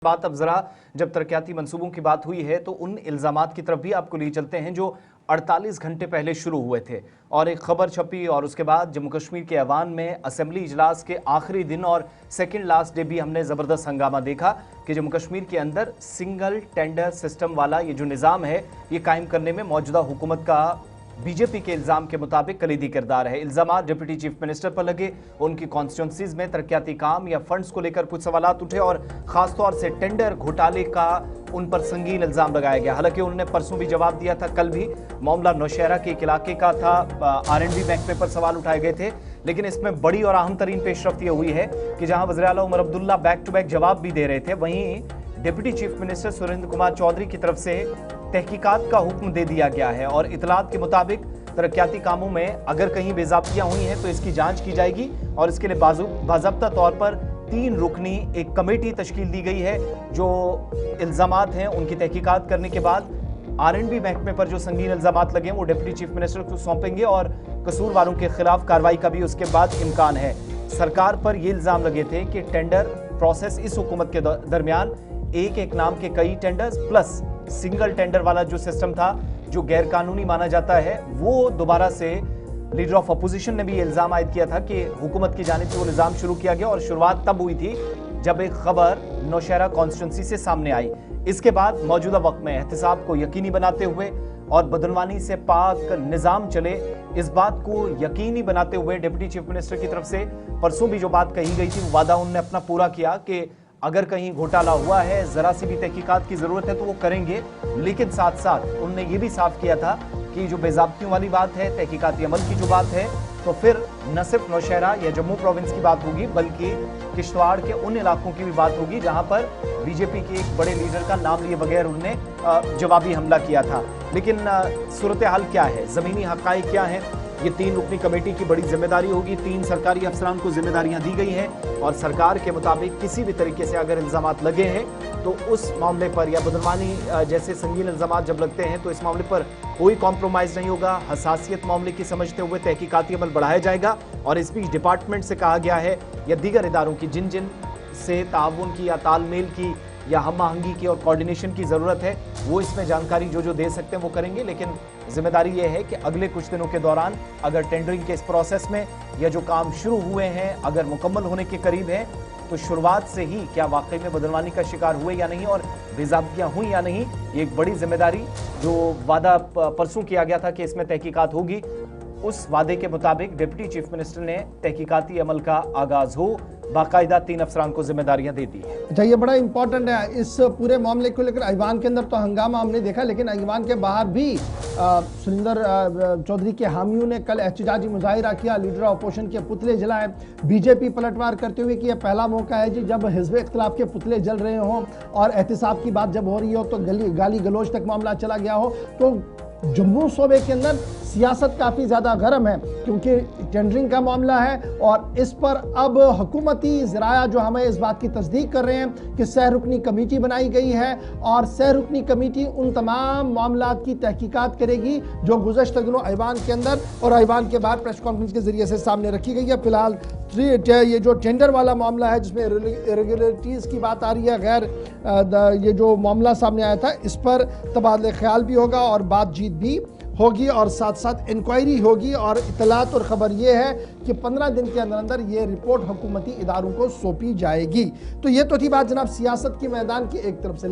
बात अब जरा जब तरक्याती मंसूबों की बात हुई है तो उन इल्जामात की तरफ भी आपको लिए चलते हैं जो 48 घंटे पहले शुरू हुए थे और एक खबर छपी और उसके बाद जम्मू कश्मीर के ऐवान में असेंबली इजलास के आखिरी दिन और सेकंड लास्ट डे भी हमने ज़बरदस्त हंगामा देखा कि जम्मू कश्मीर के अंदर सिंगल टेंडर सिस्टम वाला ये जो निज़ाम है ये कायम करने में मौजूदा हुकूमत का बीजेपी के इल्जाम के मुताबिक कलीदी किरदार है। इल्जामात डिप्टी चीफ मिनिस्टर पर लगे, उनकी कॉन्स्टिट्यूंसीज में तरक्याती काम या फंड्स को लेकर कुछ सवालात उठे और खासतौर से टेंडर घोटाले का उन पर संगीन इल्जाम लगाया गया। हालांकि उन्होंने परसों भी जवाब दिया था, कल भी मामला नौशहरा के एक इलाके का था, R&B महकमे पर सवाल उठाए गए थे। लेकिन इसमें बड़ी और अहम तरीन पेशरफ्त यह हुई है कि जहां वज़ीर आला Omar Abdullah back to back जवाब भी दे रहे थे, वहीं deputy chief minister Surinder Kumar Choudhary की तरफ से तहकीकात का हुक्म दे दिया गया है और इतलात के मुताबिक तरक्याती कामों में अगर कहीं बेज़ाब्तियां हुई हैं तो इसकी जांच की जाएगी और इसके लिए बाज़ाब्ता तौर पर 3 रुकनी एक कमेटी तश्कील दी गई है जो इल्ज़ामात हैं उनकी तहकीकात करने के बाद R&B महकमे पर जो संगीन इल्ज़ामात लगे हैं वो डिप्टी चीफ मिनिस्टर को सौंपेंगे और कसूरवारों के खिलाफ कार्रवाई का भी उसके बाद इम्कान है। सरकार पर ये इल्ज़ाम लगे थे कि टेंडर प्रोसेस इस हुकूमत के दरमियान एक नाम के कई टेंडर्स प्लस सिंगल टेंडर वाला जो सिस्टम था जो गैर कानूनी माना जाता है, वो दोबारा से लीडर ऑफ अपोजिशन ने भी ये इल्ज़ाम आयद किया था कि हुकूमत की जानिब से वो निज़ाम शुरू किया गया और शुरुआत तब हुई थी जब एक खबर नौशहरा कॉन्स्टिट्यूंसी से सामने आई। इसके बाद मौजूदा वक्त में एहतिसाब को यकीनी बनाते हुए और बदनवानी से पाक निज़ाम चले, इस बात को यकीनी बनाते हुए डिप्टी चीफ मिनिस्टर की तरफ से परसों भी जो बात कही गई थी वो वादा उन्होंने अपना पूरा किया कि अगर कहीं घोटाला हुआ है, ज़रा सी भी तहकीकात की ज़रूरत है तो वो करेंगे। लेकिन साथ साथ उन्होंने ये भी साफ किया था कि जो बेज़ाब्तियों वाली बात है, तहकीकाती अमल की जो बात है, तो फिर न सिर्फ नौशहरा या जम्मू प्रोविंस की बात होगी बल्कि किश्तवाड़ के उन इलाकों की भी बात होगी जहां पर बीजेपी के एक बड़े लीडर का नाम लिए बगैर उन्होंने जवाबी हमला किया था। लेकिन सूरत हाल क्या है, ज़मीनी हक़ाइक़ क्या हैं, ये 3 रुकनी कमेटी की बड़ी जिम्मेदारी होगी। 3 सरकारी अफसरान को जिम्मेदारियां दी गई हैं और सरकार के मुताबिक किसी भी तरीके से अगर इल्ज़ामात लगे हैं तो उस मामले पर या बदनवानी जैसे संगीन इल्ज़ामात जब लगते हैं तो इस मामले पर कोई कॉम्प्रोमाइज़ नहीं होगा। हसासियत मामले की समझते हुए तहकीकाती अमल बढ़ाया जाएगा और इस बीच डिपार्टमेंट से कहा गया है या दीगर इदारों की जिन से ताउन की या तालमेल की या हम आहंगी की और कोऑर्डिनेशन की ज़रूरत है वो इसमें जानकारी जो दे सकते हैं वो करेंगे। लेकिन जिम्मेदारी ये है कि अगले कुछ दिनों के दौरान अगर टेंडरिंग के इस प्रोसेस में या जो काम शुरू हुए हैं अगर मुकम्मल होने के करीब हैं तो शुरुआत से ही क्या वाकई में बदनवानी का शिकार हुए या नहीं और बेज़ाब्तियां हुई या नहीं, ये एक बड़ी जिम्मेदारी जो वादा परसों किया गया था कि इसमें तहकीकात होगी, उस वादे के मुताबिक डिप्टी चीफ मिनिस्टर ने तहकीकाती अमल का आगाज हो बाकायदा 3 अफसरान को जिम्मेदारियां दे दी है। अच्छा, ये बड़ा इंपॉर्टेंट है। इस पूरे मामले को लेकर ऐवान के अंदर तो हंगामा हमने देखा, लेकिन ऐवान के बाहर भी सुरेंद्र चौधरी के हामियों ने कल एहतजाजी मुजाहिरा किया, लीडर अपोजिशन के पुतले जलाए, बीजेपी पलटवार करते हुए कि यह पहला मौका है जी जब हिज़्ब इख्तिलाफ के पुतले जल रहे हों और एहतिसाब की बात जब हो रही हो तो गाली गलोच तक मामला चला गया हो। तो जम्मू सूबे के अंदर सियासत काफ़ी ज़्यादा गर्म है क्योंकि टेंडरिंग का मामला है और इस पर अब हुकूमती ज़राया जो हमें इस बात की तस्दीक कर रहे हैं कि सह रुकनी कमेटी बनाई गई है और सह रुकनी कमेटी उन तमाम मामलात की तहकीकात करेगी जो गुज़श्ता दिनों ऐवान के अंदर और ऐवान के बाहर प्रेस कॉन्फ्रेंस के ज़रिए से सामने रखी गई है। फिलहाल ये जो टेंडर वाला मामला है जिसमें इरेगुलरिटीज़ की बात आ रही है, गैर ये जो मामला सामने आया था इस पर तबादले ख्याल भी होगा और बातचीत भी होगी और साथ साथ इंक्वायरी होगी और इतलात और ख़बर ये है कि 15 दिन के अंदर अंदर ये रिपोर्ट हुकूमती इदारों को सौंपी जाएगी। तो ये तो थी बात जनाब सियासत के मैदान की एक तरफ से।